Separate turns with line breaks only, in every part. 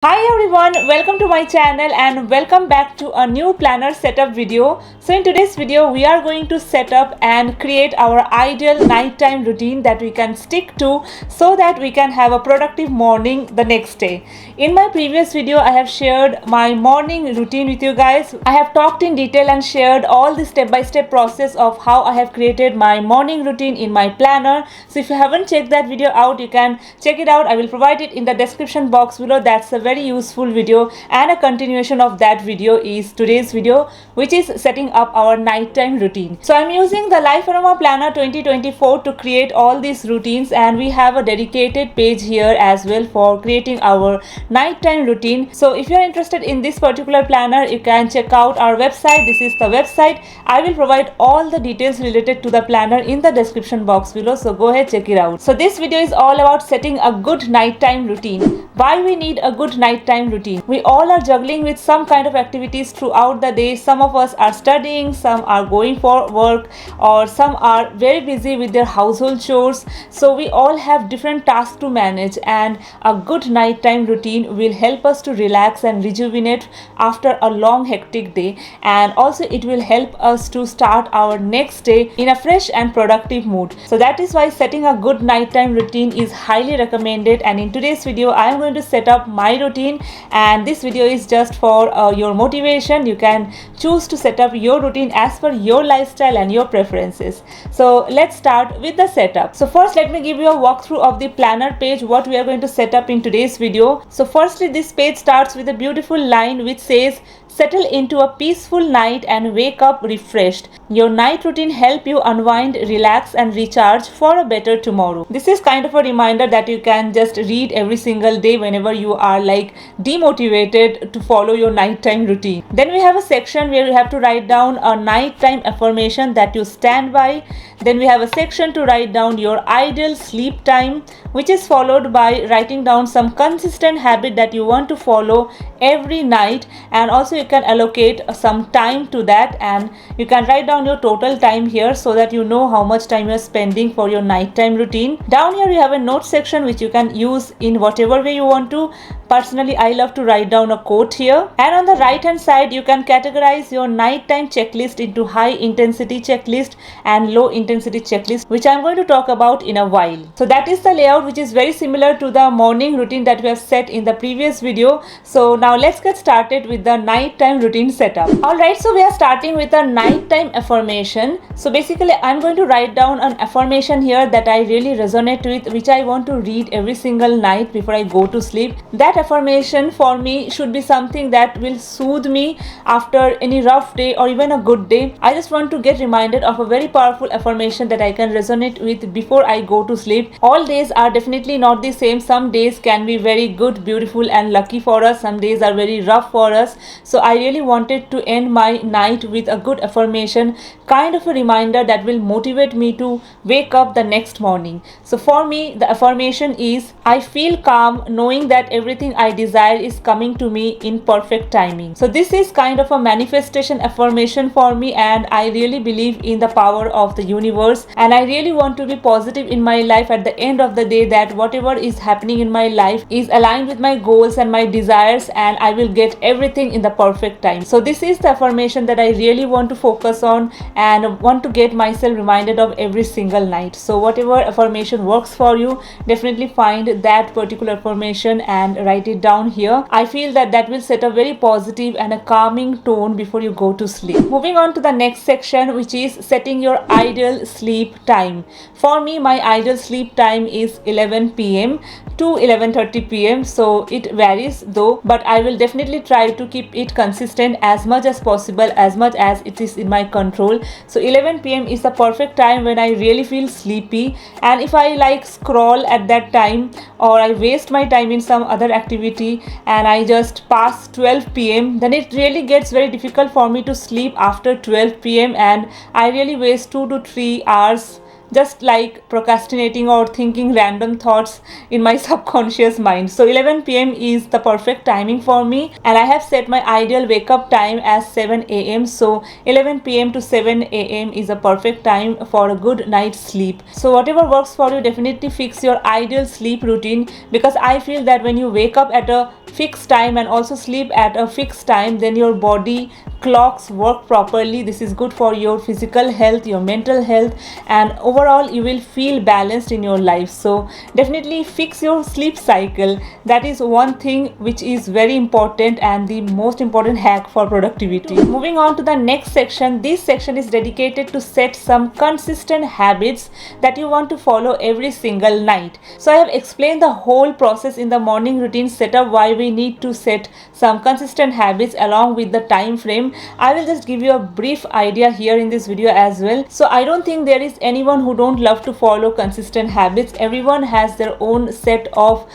Hi everyone, welcome to my channel and welcome back to a new planner setup video. So in today's video we are going to set up and create our ideal nighttime routine that we can stick to so that we can have a productive morning the next day. In my previous video I have shared my morning routine with you guys. I have talked in detail and shared all the step-by-step process of how I have created my morning routine in my planner. So if you haven't checked that video out, you can check it out. I will provide it in the description box below. That's a very useful video, and a continuation of that video is today's video, which is setting up our nighttime routine. So I'm using the Life Aroma Planner 2024 to create all these routines, and we have a dedicated page here as well for creating our nighttime routine. So if you're interested in this particular planner, you can check out our website. This is the website. I will provide all the details related to the planner in the description box below, so go ahead, check it out. So this video is all about setting a good nighttime routine. Why we need a good nighttime routine? We all are juggling with some kind of activities throughout the day. Some of us are studying, some are going for work, or some are very busy with their household chores. So we all have different tasks to manage, and a good nighttime routine will help us to relax and rejuvenate after a long hectic day, and also it will help us to start our next day in a fresh and productive mood. So that is why setting a good nighttime routine is highly recommended, and in today's video I am going to set up my routine, and this video is just for your motivation. You can choose to set up your routine as per your lifestyle and your preferences. So let's start with the setup. So first let me give you a walkthrough of the planner page, what we are going to set up in today's video. So firstly, this page starts with a beautiful line which says, settle into a peaceful night and wake up refreshed. Your night routine help you unwind, relax and recharge for a better tomorrow. This is kind of a reminder that you can just read every single day whenever you are like demotivated to follow your nighttime routine. Then we have a section where you have to write down a nighttime affirmation that you stand by. Then we have a section to write down your ideal sleep time, which is followed by writing down some consistent habit that you want to follow every night, and also you can allocate some time to that, and you can write down your total time here so that you know how much time you are spending for your nighttime routine. Down here you have a note section which you can use in whatever way you want to. Personally, I love to write down a quote here. And on the right hand side, you can categorize your nighttime checklist into high intensity checklist and low intensity checklist, which I'm going to talk about in a while. So that is the layout, which is very similar to the morning routine that we have set in the previous video. So now let's get started with the nighttime routine setup. Alright, so we are starting with a nighttime affirmation. So basically, I'm going to write down an affirmation here that I really resonate with, which I want to read every single night before I go to sleep. That affirmation for me should be something that will soothe me after any rough day or even a good day. I just want to get reminded of a very powerful affirmation that I can resonate with before I go to sleep. All days are definitely not the same. Some days can be very good, beautiful and lucky for us. Some days are very rough for us. So I really wanted to end my night with a good affirmation, kind of a reminder that will motivate me to wake up the next morning. So for me, the affirmation is, I feel calm knowing that everything I desire is coming to me in perfect timing. So this is kind of a manifestation affirmation for me, and I really believe in the power of the universe, and I really want to be positive in my life at the end of the day, that whatever is happening in my life is aligned with my goals and my desires, and I will get everything in the perfect time. So this is the affirmation that I really want to focus on and want to get myself reminded of every single night. So whatever affirmation works for you, definitely find that particular affirmation and write it down here. I feel that that will set a very positive and a calming tone before you go to sleep. Moving on to the next section, which is setting your ideal sleep time. For me, my ideal sleep time is 11 p.m. to 11:30 p.m. So it varies though, but I will definitely try to keep it consistent as much as possible, as much as it is in my control. So 11 p.m. is the perfect time when I really feel sleepy, and if I like scroll at that time, or I waste my time in some other activity and I just pass 12 p.m., then it really gets very difficult for me to sleep after 12 p.m. and I really waste 2 to 3 hours just like procrastinating or thinking random thoughts in my subconscious mind. So 11 p.m. is the perfect timing for me, and I have set my ideal wake up time as 7 a.m. So 11 p.m. to 7 a.m. is a perfect time for a good night's sleep. So whatever works for you, definitely fix your ideal sleep routine, because I feel that when you wake up at a fixed time and also sleep at a fixed time, then your body clocks work properly. This is good for your physical health, your mental health, and overall you will feel balanced in your life. So definitely fix your sleep cycle. That is one thing which is very important and the most important hack for productivity. Moving on to the next section. This section is dedicated to set some consistent habits that you want to follow every single night. So I have explained the whole process in the morning routine setup, why we need to set some consistent habits along with the time frame. I will just give you a brief idea here in this video as well. So I don't think there is anyone who don't love to follow consistent habits. Everyone has their own set of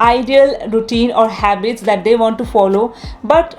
ideal routine or habits that they want to follow, but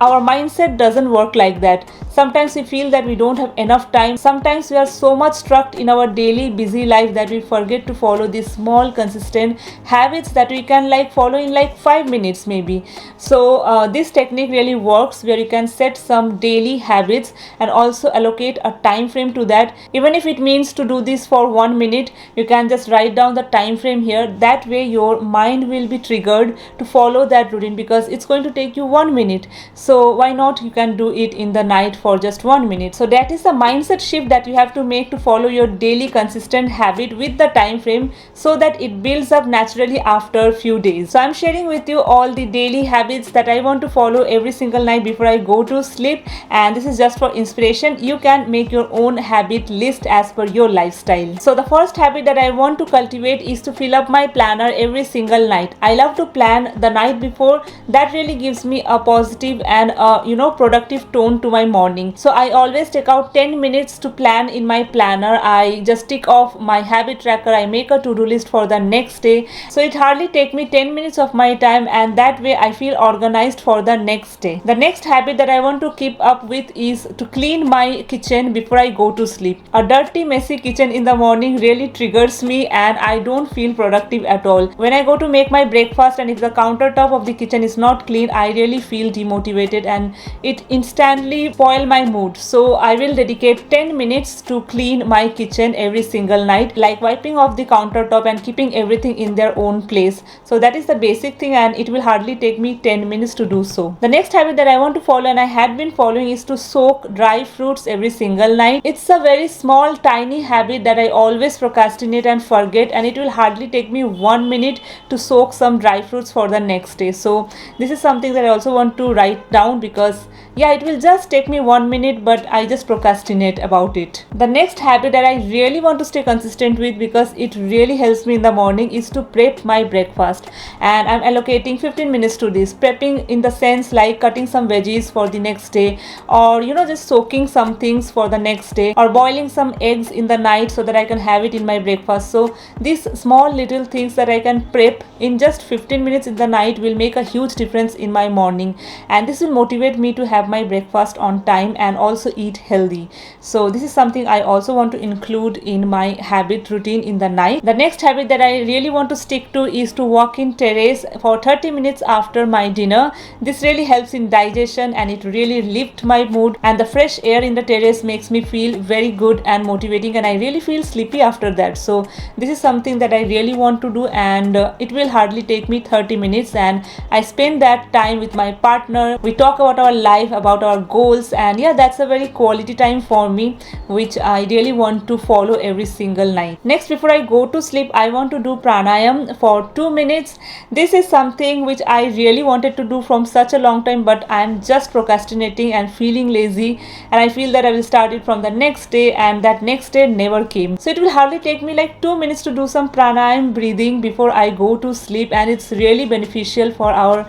our mindset doesn't work like that. Sometimes we feel that we don't have enough time. Sometimes we are so much stuck in our daily busy life that we forget to follow these small consistent habits that we can follow in 5 minutes maybe. So this technique really works, where you can set some daily habits and also allocate a time frame to that. Even if it means to do this for 1 minute, you can just write down the time frame here. That way your mind will be triggered to follow that routine, because it's going to take you 1 minute. So why not, you can do it in the night for just 1 minute. So that is the mindset shift that you have to make to follow your daily consistent habit with the time frame, so that it builds up naturally after a few days. So I'm sharing with you all the daily habits that I want to follow every single night before I go to sleep, and this is just for inspiration. You can make your own habit list as per your lifestyle. So the first habit that I want to cultivate is to fill up my planner every single night. I love to plan the night before. That really gives me a positive and productive tone to my morning. So I always take out 10 minutes to plan in my planner. I just tick off my habit tracker. I make a to-do list for the next day. So it hardly take me 10 minutes of my time, and that way I feel organized for the next day. The next habit that I want to keep up with is to clean my kitchen before I go to sleep. A dirty, messy kitchen in the morning really triggers me and I don't feel productive at all. When I go to make my breakfast and if the countertop of the kitchen is not clean, I really feel demotivated and it instantly spoil my mood. So I will dedicate 10 minutes to clean my kitchen every single night, like wiping off the countertop and keeping everything in their own place. So that is the basic thing, and it will hardly take me 10 minutes to do so. The next habit that I want to follow, and I had been following, is to soak dry fruits every single night. It's a very small tiny habit that I always procrastinate and forget, and it will hardly take me 1 minute to soak some dry fruits for the next day. So this is something that I also want to write down, because it will just take me 1 minute, but I just procrastinate about it. The next habit that I really want to stay consistent with, because it really helps me in the morning, is to prep my breakfast, and I'm allocating 15 minutes to this. Prepping in the sense like cutting some veggies for the next day, or just soaking some things for the next day, or boiling some eggs in the night so that I can have it in my breakfast. So these small little things that I can prep in just 15 minutes in the night will make a huge difference in my morning, and this will motivate me to have my breakfast on time and also eat healthy. So this is something I also want to include in my habit routine in the night. The next habit that I really want to stick to is to walk in terrace for 30 minutes after my dinner. This really helps in digestion and it really lifts my mood, and the fresh air in the terrace makes me feel very good and motivating, and I really feel sleepy after that. So this is something that I really want to do, and it will hardly take me 30 minutes, and I spend that time with my partner. We talk about our life, about our goals, and that's a very quality time for me, which I really want to follow every single night. Next, before I go to sleep, I want to do pranayam for 2 minutes. This is something which I really wanted to do from such a long time, but I'm just procrastinating and feeling lazy, and I feel that I will start it from the next day, and that next day never came. So it will hardly take me 2 minutes to do some pranayam breathing before I go to sleep, and it's really beneficial for our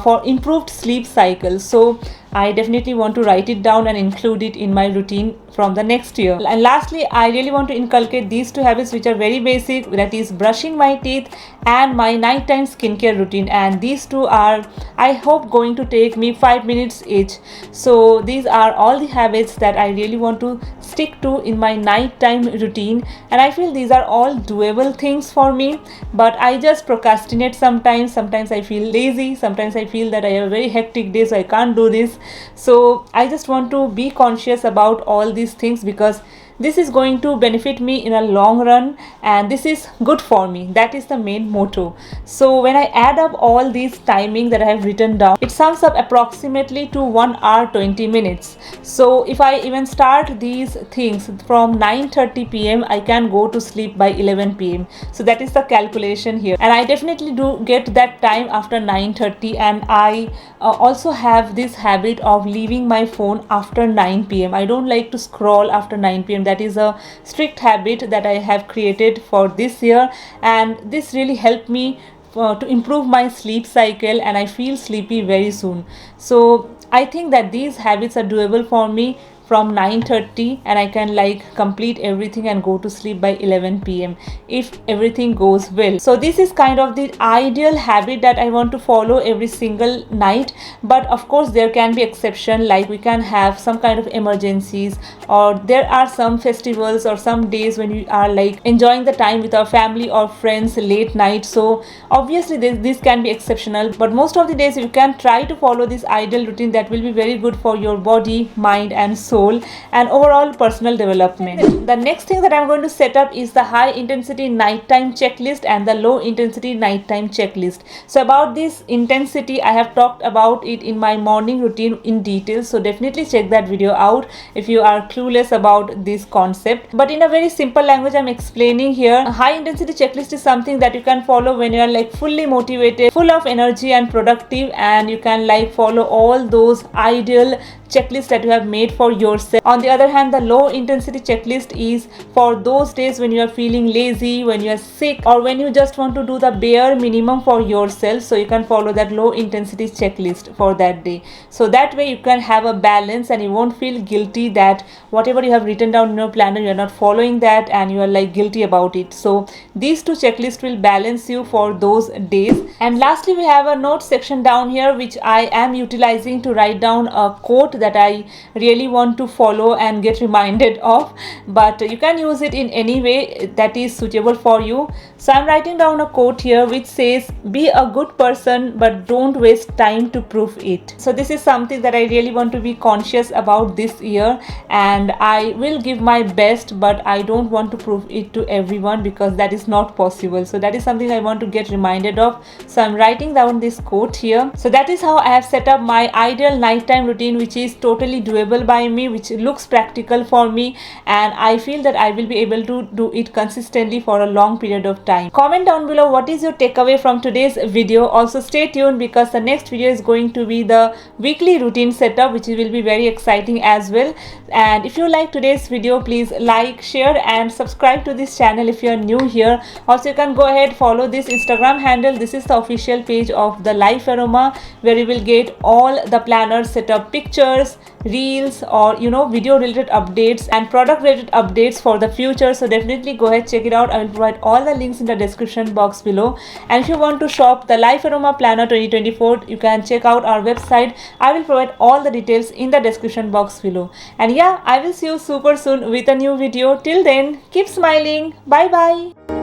for improved sleep cycle. So I definitely want to write it down and include it in my routine from the next year. And lastly, I really want to inculcate these two habits which are very basic, that is brushing my teeth and my nighttime skincare routine, and these two are, I hope, going to take me 5 minutes each. So these are all the habits that I really want to stick to in my nighttime routine, and I feel these are all doable things for me, but I just procrastinate sometimes. Sometimes I feel lazy, sometimes I feel that I have a very hectic day so I can't do this. So I just want to be conscious about all these things, because this is going to benefit me in a long run, and this is good for me. That is the main motto. So when I add up all these timing that I have written down, it sums up approximately to 1 hour 20 minutes. So if I even start these things from 9:30 p.m., I can go to sleep by 11 p.m. So that is the calculation here, and I definitely do get that time after 9:30. And I also have this habit of leaving my phone after 9 p.m. I don't like to scroll after 9 p.m. That is a strict habit that I have created for this year, and this really helped me to improve my sleep cycle, and I feel sleepy very soon. So I think that these habits are doable for me from 9:30, and I can like complete everything and go to sleep by 11 p.m. if everything goes well. So this is kind of the ideal habit that I want to follow every single night. But of course there can be exception, like we can have some kind of emergencies, or there are some festivals or some days when we are like enjoying the time with our family or friends late night. So obviously this can be exceptional, but most of the days you can try to follow this ideal routine that will be very good for your body, mind and soul, and overall personal development. The next thing that I'm going to set up is the high intensity nighttime checklist and the low intensity nighttime checklist. So about this intensity, I have talked about it in my morning routine in detail, so definitely check that video out if you are clueless about this concept. But in a very simple language, I'm explaining here. A high intensity checklist is something that you can follow when you are like fully motivated, full of energy and productive, and you can like follow all those ideal checklist that you have made for yourself. On the other hand, the low intensity checklist is for those days when you are feeling lazy, when you are sick, or when you just want to do the bare minimum for yourself. So you can follow that low intensity checklist for that day. So that way you can have a balance, and you won't feel guilty that whatever you have written down in your planner, you are not following that and you are like guilty about it. So these two checklists will balance you for those days. And lastly, we have a note section down here which I am utilizing to write down a quote that I really want to follow and get reminded of, but you can use it in any way that is suitable for you. So I'm writing down a quote here which says, be a good person but don't waste time to prove it. So this is something that I really want to be conscious about this year, and I will give my best, but I don't want to prove it to everyone because that is not possible. So that is something I want to get reminded of. So I'm writing down this quote here. So that is how I have set up my ideal nighttime routine, which is totally doable by me, which looks practical for me, and I feel that I will be able to do it consistently for a long period of time. Comment down below what is your takeaway from today's video. Also stay tuned because the next video is going to be the weekly routine setup, which will be very exciting as well. And if you like today's video, please like, share and subscribe to this channel if you are new here. Also you can go ahead, follow this Instagram handle. This is the official page of the Life Aroma, where you will get all the planner setup pictures, reels, or video related updates and product related updates for the future. So definitely go ahead, check it out. I will provide all the links in the description box below. And if you want to shop the Life Aroma Planner 2024, you can check out our website. I will provide all the details in the description box below. And yeah, I will see you super soon with a new video. Till then, keep smiling. Bye bye.